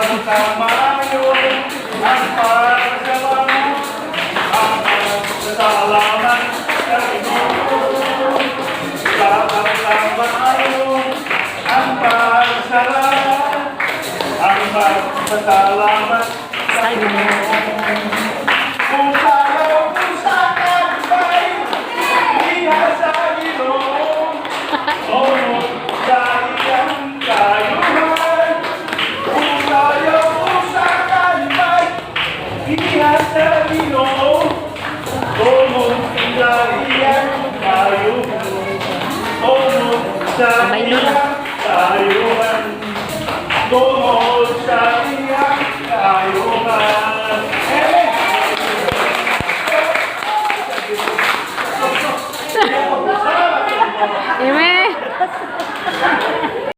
Pagkamayon ang pagsalamat ang pagsalamat sa Panginoon. Pagkamayon ang pagsalamat ang pagsalamat sa Panginoon. Kung sa'yo kung sa kanbay iha sa Panginoon o dahil ang kayuhan. Kung sa'yo kung sa kanbay iha sa Panginoon o dahil ang kayuhan. O dahil ang kayuhan.